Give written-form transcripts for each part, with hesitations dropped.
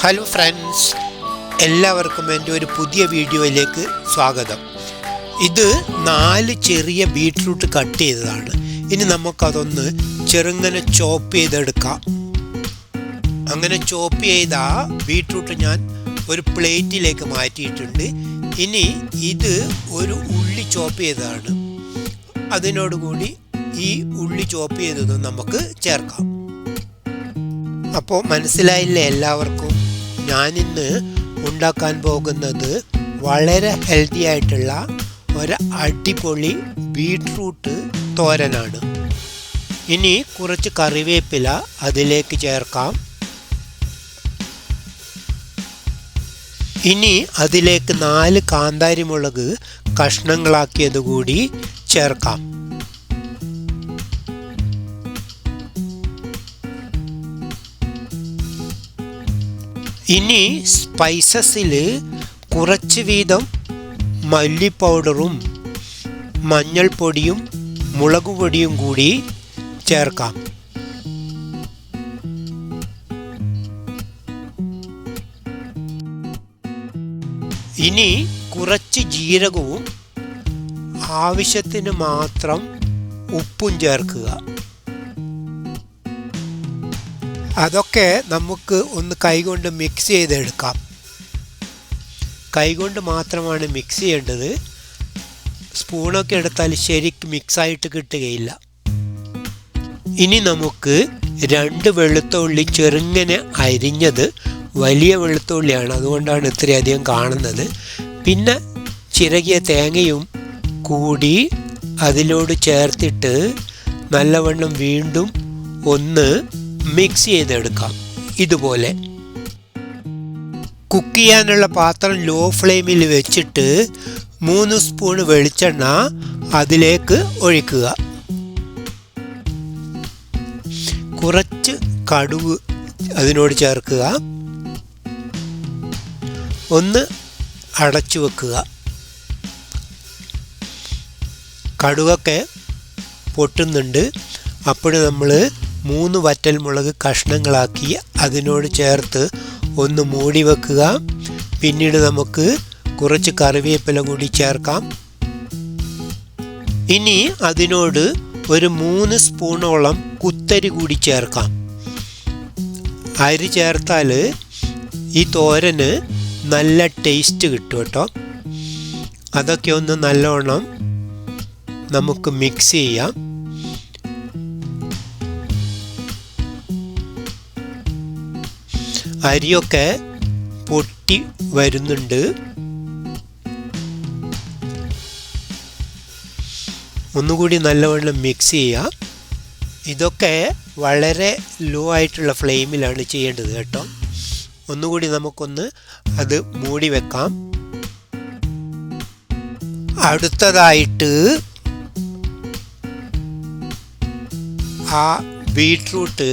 Hello friends, എല്ലാവർക്കും എൻ്റെ ഒരു പുതിയ വീഡിയോയിലേക്ക് സ്വാഗതം. ഇത് 4 ചെറിയ ബീട്രൂട്ട് കട്ട് ചെയ്തതാണ്. ഇനി നമുക്കതൊന്ന് ചെറുങ്ങനെ ചോപ്പ് ചെയ്തെടുക്കാം. അങ്ങനെ ചോപ്പ് ചെയ്ത ബീട്രൂട്ട് ഞാൻ ഒരു പ്ലേറ്റിലേക്ക് മാറ്റിയിട്ടുണ്ട്. ഇനി ഇത് ഒരു ഉള്ളി ചോപ്പ് ചെയ്തതാണ്. അതിനോടുകൂടി ഈ ഉള്ളി ചോപ്പ് ചെയ്തത് നമുക്ക് ചേർക്കാം. അപ്പോൾ മനസ്സിലായില്ലേ എല്ലാവർക്കും? ഞാനിന്ന് ഉണ്ടാക്കാൻ പോകുന്നത് വളരെ ഹെൽത്തി ആയിട്ടുള്ള ഒരു അടിപൊളി ബീട്രൂട്ട് തോരനാണ്. ഇനി കുറച്ച് കറിവേപ്പില അതിലേക്ക് ചേർക്കാം. ഇനി അതിലേക്ക് 4 കാന്താരി മുളക് കഷ്ണങ്ങളാക്കിയത് കൂടി ചേർക്കാം. ഇനി സ്പൈസസിൽ കുറച്ച് വീതം മല്ലി പൗഡറും മഞ്ഞൾപ്പൊടിയും മുളക് പൊടിയും കൂടി ചേർക്കാം. ഇനി കുറച്ച് ജീരകവും ആവശ്യത്തിന് മാത്രം ഉപ്പും ചേർക്കുക. അതൊക്കെ നമുക്ക് ഒന്ന് കൈകൊണ്ട് മിക്സ് ചെയ്തെടുക്കാം. കൈകൊണ്ട് മാത്രമാണ് മിക്സ് ചെയ്യേണ്ടത്. സ്പൂണൊക്കെ എടുത്താൽ ശരിക്കും മിക്സായിട്ട് കിട്ടുകയില്ല. ഇനി നമുക്ക് 2 വെളുത്തുള്ളി ചെറുങ്ങനെ അരിഞ്ഞത്, വലിയ വെളുത്തുള്ളിയാണ്, അതുകൊണ്ടാണ് ഇത്രയധികം കാണുന്നത്. പിന്നെ ചിരകിയ തേങ്ങയും കൂടി അതിലോട് ചേർത്തിട്ട് നല്ലവണ്ണം വീണ്ടും ഒന്ന് മിക്സ് ചെയ്തെടുക്കാം. ഇതുപോലെ കുക്ക് ചെയ്യാനുള്ള പാത്രം ലോ ഫ്ലെയിമിൽ വെച്ചിട്ട് 3 സ്പൂൺ വെളിച്ചെണ്ണ അതിലേക്ക് ഒഴിക്കുക. കുറച്ച് കടുക് അതിനോട് ചേർക്കുക. ഒന്ന് അടച്ചു വെക്കുക. കടുകൊക്കെ പൊട്ടുന്നുണ്ട്. അപ്പോൾ നമ്മൾ 3 വറ്റൽമുളക് കഷ്ണങ്ങളാക്കി അതിനോട് ചേർത്ത് ഒന്ന് മൂടി വെക്കുക. പിന്നീട് നമുക്ക് കുറച്ച് കറിവേപ്പില കൂടി ചേർക്കാം. ഇനി അതിനോട് ഒരു 3 സ്പൂണോളം കുത്തരി കൂടി ചേർക്കാം. അരി ചേർത്താൽ ഈ തോരന് നല്ല ടേസ്റ്റ് കിട്ടും കേട്ടോ. അതൊക്കെ ഒന്ന് നല്ലോണം നമുക്ക് മിക്സ് ചെയ്യാം. അരിയൊക്കെ പൊട്ടി വരുന്നുണ്ട്. ഒന്നുകൂടി നല്ലവണ്ണം മിക്സ് ചെയ്യാം. ഇതൊക്കെ വളരെ ലോ ആയിട്ടുള്ള ഫ്ലെയിമിലാണ് ചെയ്യേണ്ടത് കേട്ടോ. ഒന്നുകൂടി നമുക്കൊന്ന് അത് മൂടി വെക്കാം. അടുത്തതായിട്ട് ആ ബീട്രൂട്ട്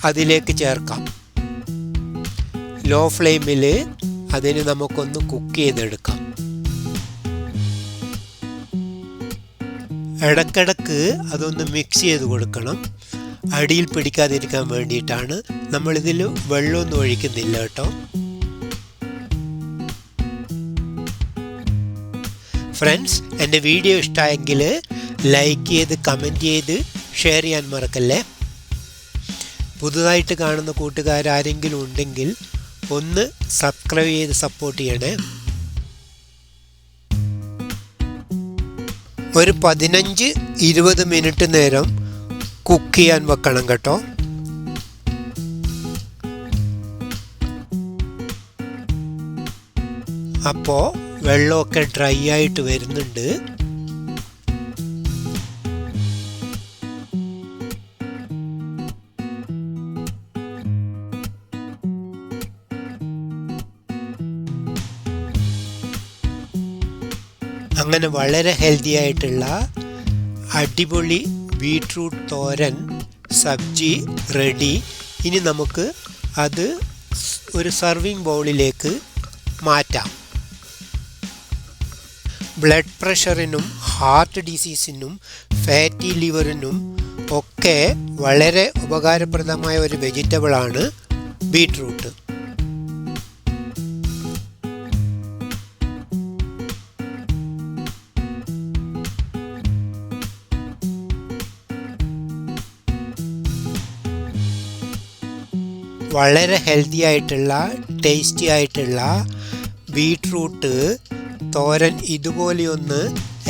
അതിലേക്ക് ചേർക്കാം. ലോ ഫ്ലെയിമിൽ അതിന് നമുക്കൊന്ന് കുക്ക് ചെയ്തെടുക്കാം. ഇടയ്ക്കിടയ്ക്ക് അതൊന്ന് മിക്സ് ചെയ്ത് കൊടുക്കണം. അടിയിൽ പിടിക്കാതിരിക്കാൻ വേണ്ടിയിട്ടാണ്. നമ്മളിതിൽ വെള്ളമൊന്നും ഒഴിക്കുന്നില്ല കേട്ടോ. ഫ്രണ്ട്സ്, എൻ്റെ വീഡിയോ ഇഷ്ടമായെങ്കിൽ ലൈക്ക് ചെയ്ത് കമൻറ്റ് ചെയ്ത് ഷെയർ ചെയ്യാൻ മറക്കല്ലേ. പുതുതായിട്ട് കാണുന്ന കൂട്ടുകാരാരെങ്കിലും ഉണ്ടെങ്കിൽ ഒന്ന് സബ്സ്ക്രൈബ് ചെയ്ത് സപ്പോർട്ട് ചെയ്യണേ. ഒരു 15-20 മിനിറ്റ് നേരം കുക്ക് ചെയ്യാൻ വെക്കണം കേട്ടോ. അപ്പോൾ വെള്ളമൊക്കെ ഡ്രൈ ആയിട്ട് വരുന്നുണ്ട്. അങ്ങനെ വളരെ ഹെൽത്തി ആയിട്ടുള്ള അടിപൊളി ബീട്രൂട്ട് തോരൻ സബ്ജി റെഡി. ഇനി നമുക്ക് അത് ഒരു സർവിങ് ബൗളിലേക്ക് മാറ്റാം. ബ്ലഡ് പ്രഷറിനും ഹാർട്ട് ഡിസീസിനും ഫാറ്റി ലിവറിനും ഒക്കെ വളരെ ഉപകാരപ്രദമായ ഒരു വെജിറ്റബിളാണ് ബീട്രൂട്ട്. വളരെ ഹെൽത്തി ആയിട്ടുള്ള ടേസ്റ്റി ആയിട്ടുള്ള ബീട്രൂട്ട് തോരൻ ഇതുപോലെയൊന്ന്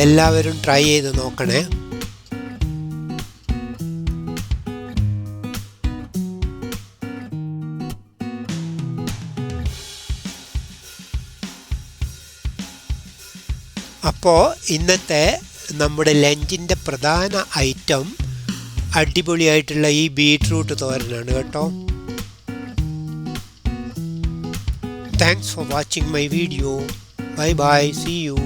എല്ലാവരും ട്രൈ ചെയ്ത് നോക്കണേ. അപ്പോൾ ഇന്നത്തെ നമ്മുടെ ലഞ്ചിൻ്റെ പ്രധാന ഐറ്റം അടിപൊളിയായിട്ടുള്ള ഈ ബീട്രൂട്ട് തോരനാണ് കേട്ടോ. Thanks for watching my video. Bye bye, see U.